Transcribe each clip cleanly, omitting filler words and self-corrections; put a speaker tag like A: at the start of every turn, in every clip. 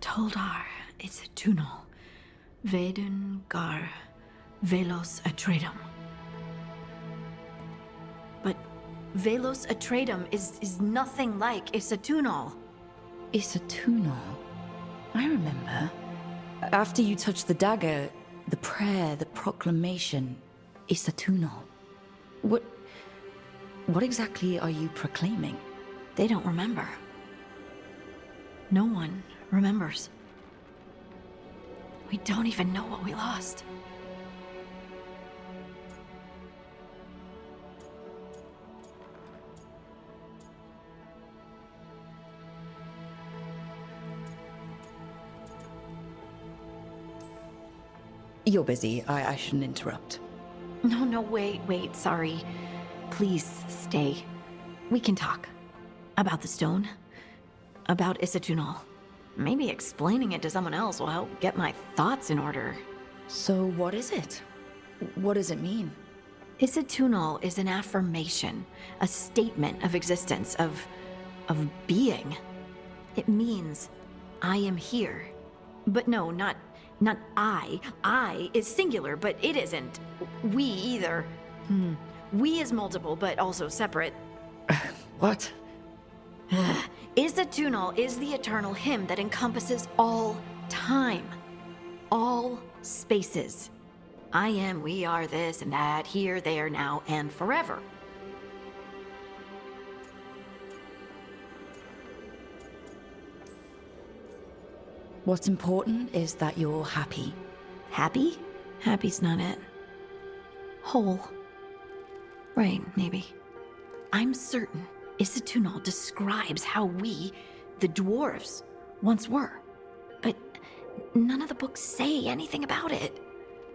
A: Toldar, it's a tunnel. Veilguard, Velos Atreitum. But Velos Atreitum is nothing like Isatunal.
B: Isatunal? I remember. After you touched the dagger, the prayer, the proclamation, Isatunal. What exactly are you proclaiming?
A: They don't remember. No one remembers. We don't even know what we lost.
B: You're busy. I shouldn't interrupt.
A: No, wait, sorry. Please stay. We can talk. About the stone. About Isatunal. Maybe explaining it to someone else will help get my thoughts in order.
B: So what is it? What does it mean?
A: Isatunal is an affirmation, a statement of existence, of being. It means, I am here. But no, not I. I is singular, but it isn't. We either. We is multiple, but also separate.
B: What?
A: Isatunal is the eternal hymn that encompasses all time. All spaces. I am, we are, this and that, here, there, now, and forever.
B: What's important is that you're happy.
A: Happy? Happy's not it. Whole. Right, maybe. I'm certain Isatunal describes how we, the dwarves, once were. But none of the books say anything about it.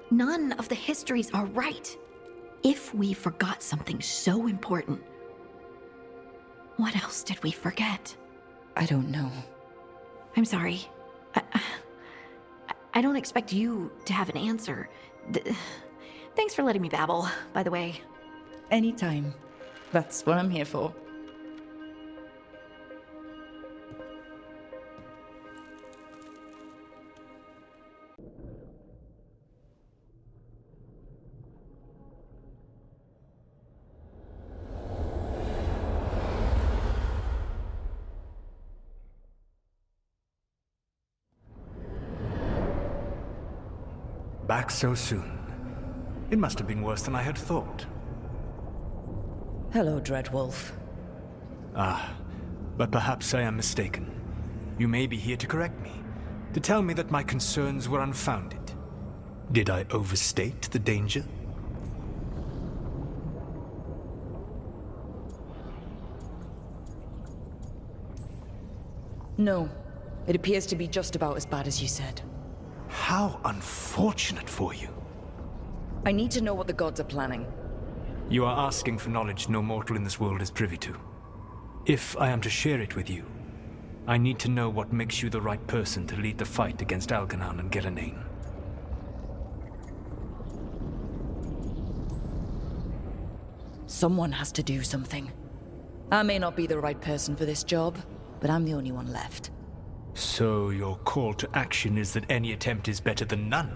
A: None of the histories are right. If we forgot something so important, what else did we forget?
B: I don't know.
A: I'm sorry. I don't expect you to have an answer. Thanks for letting me babble, by the way.
B: Anytime. That's what I'm here for.
C: Back so soon. It must have been worse than I had thought.
B: Hello, Dreadwolf.
C: Ah, but perhaps I am mistaken. You may be here to correct me, to tell me that my concerns were unfounded. Did I overstate the danger?
B: No. It appears to be just about as bad as you said.
C: How unfortunate for you.
B: I need to know what the gods are planning.
C: You are asking for knowledge no mortal in this world is privy to. If I am to share it with you, I need to know what makes you the right person to lead the fight against Algernon and Gillenane.
B: Someone has to do something. I may not be the right person for this job, but I'm the only one left.
C: So your call to action is that any attempt is better than none?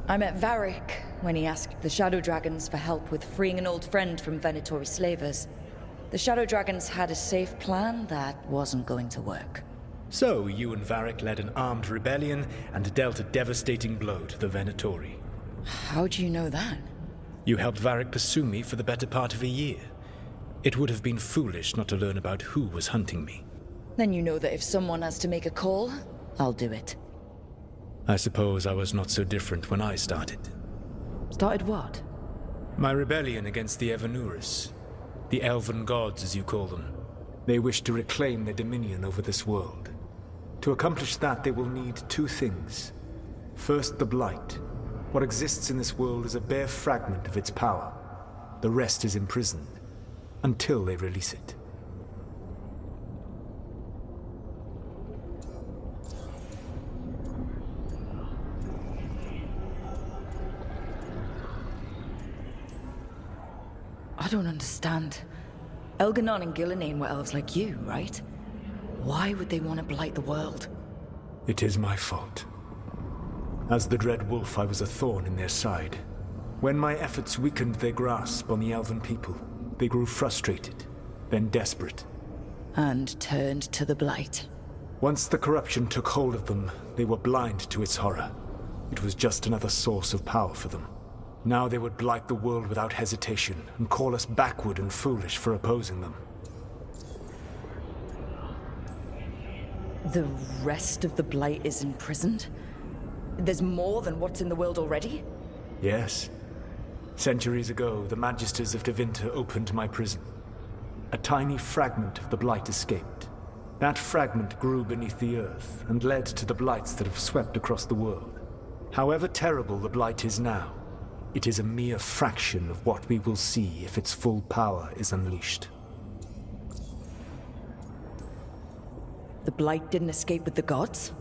B: I met Varric when he asked the Shadow Dragons for help with freeing an old friend from Venatori slavers. The Shadow Dragons had a safe plan that wasn't going to work.
C: So you and Varric led an armed rebellion and dealt a devastating blow to the Venatori.
B: How do you know that?
C: You helped Varric pursue me for the better part of a year. It would have been foolish not to learn about who was hunting me.
B: Then you know that if someone has to make a call, I'll do it.
C: I suppose I was not so different when I started.
B: Started what?
C: My rebellion against the Evanuris. The elven gods, as you call them. They wish to reclaim their dominion over this world. To accomplish that, they will need two things. First, the Blight. What exists in this world is a bare fragment of its power. The rest is imprisoned, until they release it.
B: I don't understand. Elgernon and Gillenane were elves like you, right? Why would they want to blight the world?
C: It is my fault. As the Dread Wolf, I was a thorn in their side. When my efforts weakened their grasp on the Elven people, they grew frustrated, then desperate.
B: And turned to the Blight.
C: Once the corruption took hold of them, they were blind to its horror. It was just another source of power for them. Now they would blight the world without hesitation, and call us backward and foolish for opposing them.
B: The rest of the Blight is imprisoned? There's more than what's in the world already?
C: Yes. Centuries ago, the Magisters of Tevinter opened my prison. A tiny fragment of the Blight escaped. That fragment grew beneath the earth, and led to the Blights that have swept across the world. However terrible the Blight is now, it is a mere fraction of what we will see if its full power is unleashed.
B: The Blight didn't escape with the gods?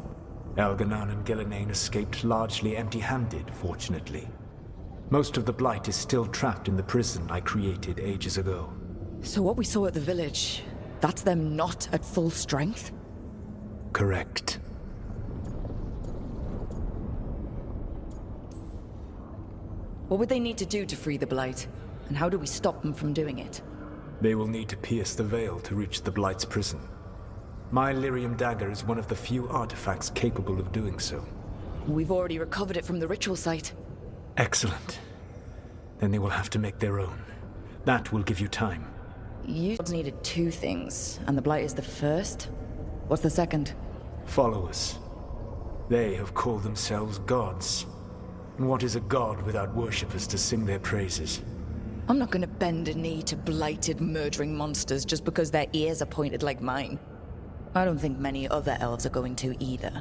C: Elganan and Gillenane escaped largely empty-handed, fortunately. Most of the Blight is still trapped in the prison I created ages ago.
B: So what we saw at the village, that's them not at full strength?
C: Correct.
B: What would they need to do to free the Blight? And how do we stop them from doing it?
C: They will need to pierce the veil to reach the Blight's prison. My Lyrium dagger is one of the few artifacts capable of doing so.
B: We've already recovered it from the ritual site.
C: Excellent. Then they will have to make their own. That will give you time.
B: You needed two things, and the Blight is the first? What's the second?
C: Followers. They have called themselves gods. And what is a god without worshippers to sing their praises?
B: I'm not gonna bend a knee to blighted, murdering monsters just because their ears are pointed like mine. I don't think many other elves are going to either.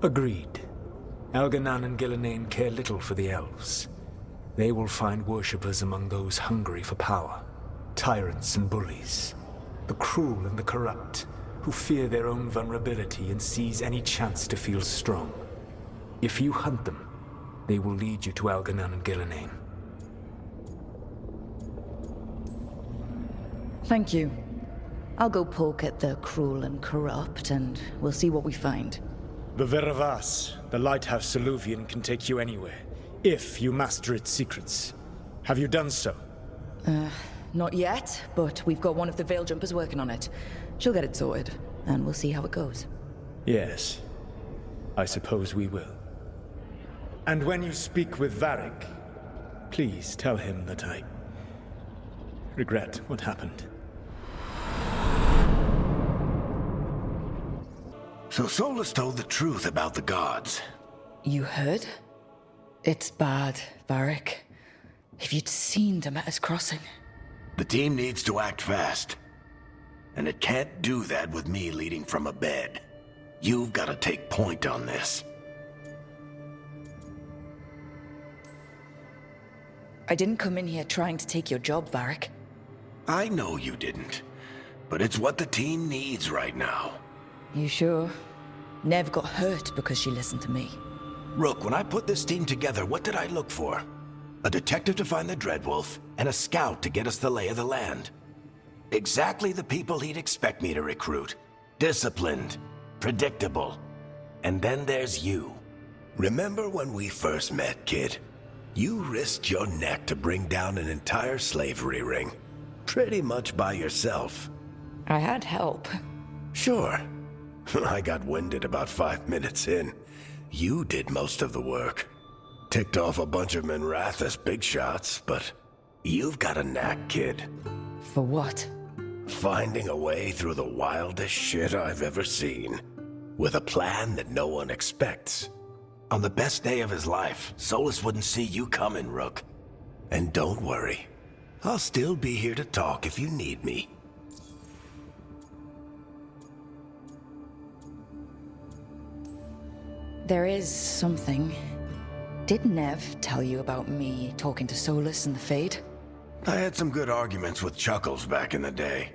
C: Agreed. Elganan and Gillenane care little for the elves. They will find worshippers among those hungry for power. Tyrants and bullies. The cruel and the corrupt, who fear their own vulnerability and seize any chance to feel strong. If you hunt them, they will lead you to Elganan and Gillenane.
B: Thank you. I'll go poke at the cruel and corrupt, and we'll see what we find.
C: The Veravas, the lighthouse Soluvian, can take you anywhere, if you master its secrets. Have you done so?
B: Not yet, but we've got one of the Veil Jumpers working on it. She'll get it sorted, and we'll see how it goes.
C: Yes. I suppose we will. And when you speak with Varric, please tell him that I regret what happened.
D: So Solus told the truth about the gods.
B: You heard? It's bad, Varric. If you'd seen Demeter's crossing.
D: The team needs to act fast. And it can't do that with me leading from a bed. You've got to take point on this.
B: I didn't come in here trying to take your job, Varric.
D: I know you didn't. But it's what the team needs right now.
B: You sure? Nev got hurt because she listened to me.
D: Rook, when I put this team together, what did I look for? A detective to find the Dreadwolf, and a scout to get us the lay of the land. Exactly the people he'd expect me to recruit. Disciplined, predictable. And then there's you. Remember when we first met, kid? You risked your neck to bring down an entire slavery ring. Pretty much by yourself.
B: I had help.
D: Sure. I got winded about 5 minutes in. You did most of the work. Ticked off a bunch of Minrathous big shots, but you've got a knack, kid.
B: For what?
D: Finding a way through the wildest shit I've ever seen. With a plan that no one expects. On the best day of his life, Solus wouldn't see you coming, Rook. And don't worry. I'll still be here to talk if you need me.
B: There is something. Did Nev tell you about me talking to Solus and the Fade?
D: I had some good arguments with Chuckles back in the day.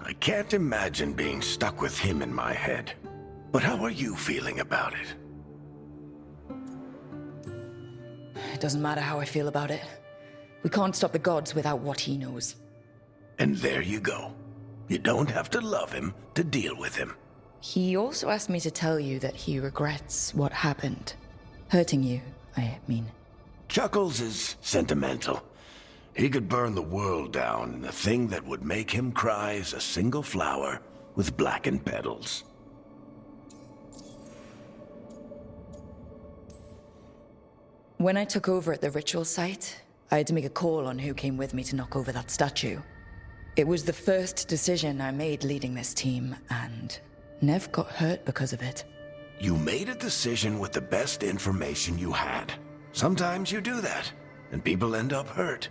D: I can't imagine being stuck with him in my head. But how are you feeling about it?
B: It doesn't matter how I feel about it. We can't stop the gods without what he knows.
D: And there you go. You don't have to love him to deal with him.
B: He also asked me to tell you that he regrets what happened. Hurting you, I mean.
D: Chuckles is sentimental. He could burn the world down, and the thing that would make him cry is a single flower with blackened petals.
B: When I took over at the ritual site, I had to make a call on who came with me to knock over that statue. It was the first decision I made leading this team, and Nev got hurt because of it.
D: You made a decision with the best information you had. Sometimes you do that, and people end up hurt.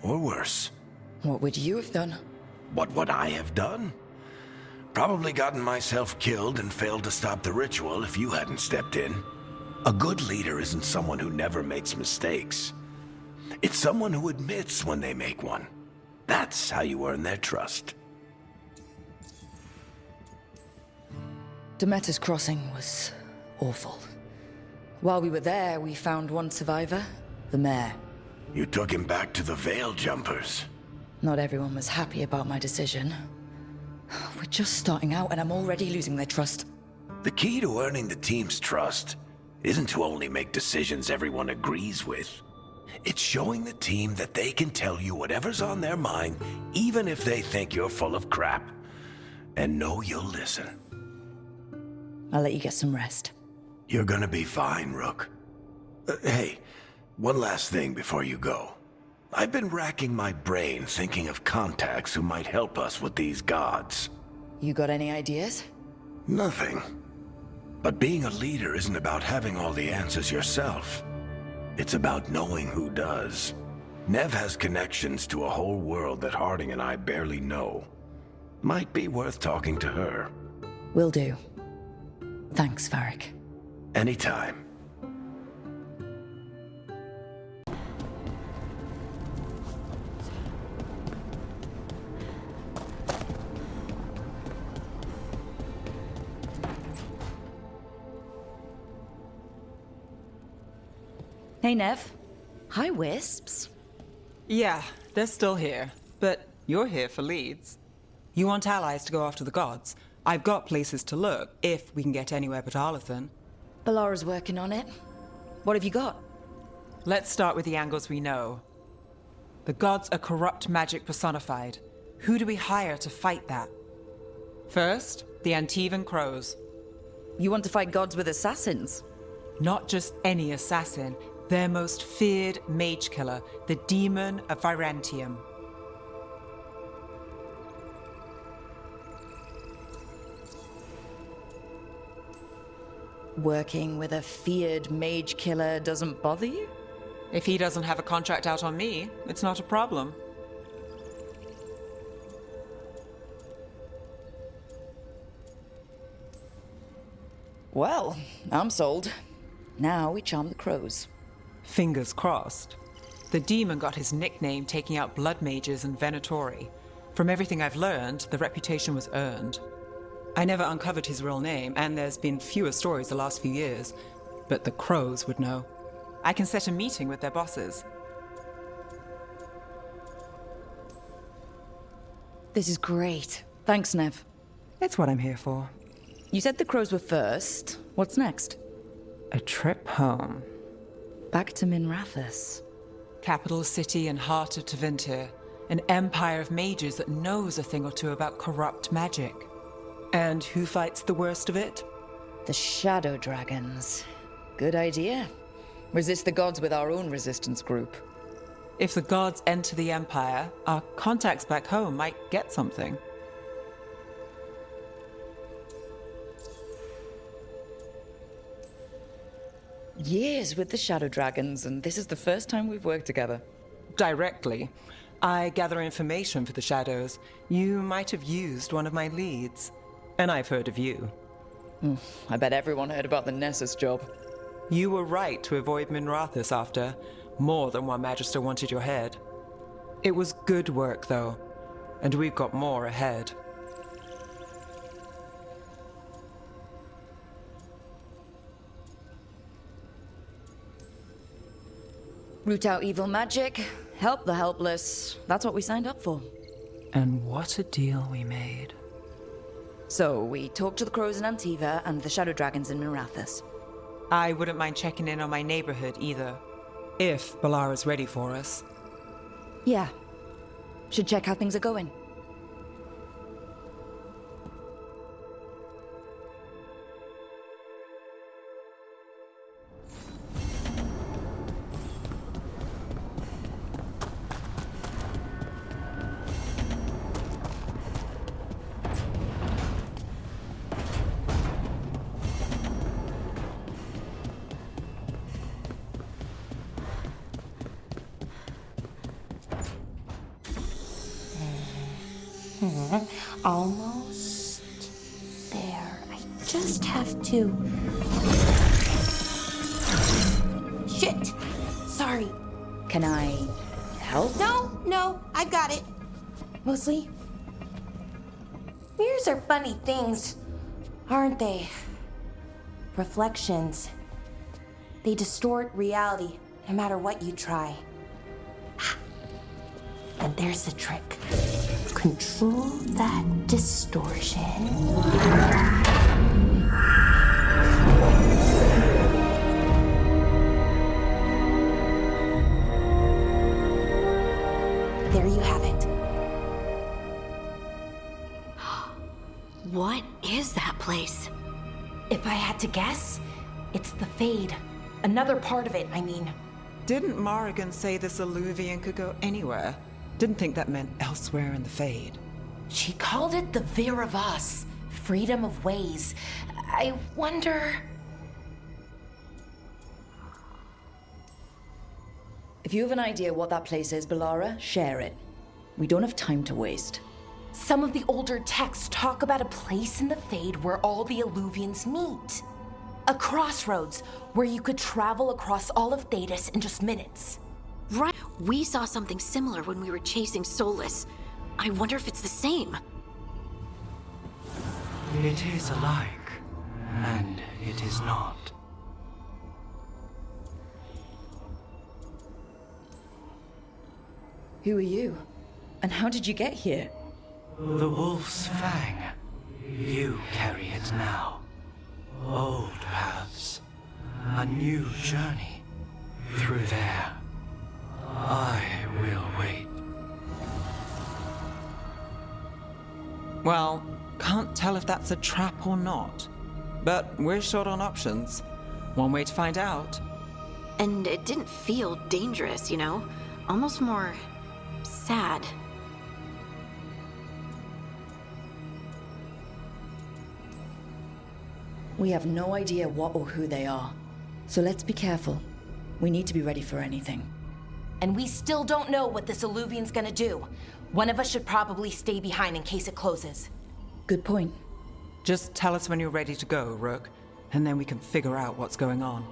D: Or worse.
B: What would you have done?
D: What would I have done? Probably gotten myself killed and failed to stop the ritual if you hadn't stepped in. A good leader isn't someone who never makes mistakes. It's someone who admits when they make one. That's how you earn their trust.
B: Demeter's crossing was awful. While we were there, we found one survivor, the mayor.
D: You took him back to the Veil Jumpers.
B: Not everyone was happy about my decision. We're just starting out and I'm already losing their trust.
D: The key to earning the team's trust isn't to only make decisions everyone agrees with. It's showing the team that they can tell you whatever's on their mind, even if they think you're full of crap. And know you'll listen.
B: I'll let you get some rest.
D: You're gonna be fine, Rook. Hey, one last thing before you go. I've been racking my brain thinking of contacts who might help us with these gods.
B: You got any ideas?
D: Nothing. But being a leader isn't about having all the answers yourself. It's about knowing who does. Nev has connections to a whole world that Harding and I barely know. Might be worth talking to her.
B: Will do. Thanks, Varric.
D: Anytime.
B: Hey, Nev. Hi, Wisps.
E: Yeah, they're still here. But you're here for leads. You want allies to go after the gods? I've got places to look, if we can get anywhere but Arlathan.
B: Ballara's working on it. What have you got?
E: Let's start with the angles we know. The gods are corrupt magic personified. Who do we hire to fight that? First, the Antivan Crows.
B: You want to fight gods with assassins?
E: Not just any assassin, their most feared mage killer, the Demon of Virantium.
B: Working with a feared mage killer doesn't bother you?
E: If he doesn't have a contract out on me, it's not a problem.
B: Well, I'm sold. Now we charm the crows.
E: Fingers crossed. The demon got his nickname taking out blood mages and Venatori. From everything I've learned, the reputation was earned. I never uncovered his real name, and there's been fewer stories the last few years, but the crows would know. I can set a meeting with their bosses.
B: This is great. Thanks, Nev.
E: It's what I'm here for.
B: You said the crows were first. What's next?
E: A trip home.
B: Back to Minrathous.
E: Capital city and heart of Tevinter. An empire of mages that knows a thing or two about corrupt magic. And who fights the worst of it?
B: The Shadow Dragons. Good idea. Resist the gods with our own resistance group.
E: If the gods enter the empire, our contacts back home might get something.
B: Years with the Shadow Dragons, and this is the first time we've worked together.
E: Directly. I gather information for the Shadows. You might have used one of my leads. And I've heard of you.
B: I bet everyone heard about the Nessus job.
E: You were right to avoid Minrathous after. More than one Magister wanted your head. It was good work, though. And we've got more ahead.
B: Root out evil magic, help the helpless. That's what we signed up for.
E: And what a deal we made.
B: So we talked to the crows in Antiva and the shadow dragons in Mirathas.
E: I wouldn't mind checking in on my neighborhood either. If Balara's ready for us.
B: Yeah. Should check how things are going.
F: Almost there. I just have to. Shit! Sorry.
B: Can I help?
F: No, I've got it. Mostly. Mirrors are funny things, aren't they? Reflections. They distort reality, no matter what you try. And there's the trick. Control that distortion. There you have it.
A: What is that place?
F: If I had to guess, it's the Fade. Another part of it, I mean.
E: Didn't Morrigan say this Illuvian could go anywhere? Didn't think that meant elsewhere in the Fade.
F: She called it the Vir of Us, freedom of ways. I wonder...
B: If you have an idea what that place is, Balara, share it. We don't have time to waste.
F: Some of the older texts talk about a place in the Fade where all the Illuvians meet. A crossroads where you could travel across all of Thedas in just minutes.
A: Right. We saw something similar when we were chasing Solus. I wonder if it's the same.
G: It is alike, and it is not.
B: Who are you? And how did you get here?
G: The Wolf's Fang. You carry it now. Old paths. A new journey. Through there. I will wait.
E: Well, can't tell if that's a trap or not. But we're short on options. One way to find out.
A: And it didn't feel dangerous, you know? Almost more sad.
B: We have no idea what or who they are. So let's be careful. We need to be ready for anything.
F: And we still don't know what this Illuvian's gonna do. One of us should probably stay behind in case it closes.
B: Good point.
E: Just tell us when you're ready to go, Rook, and then we can figure out what's going on.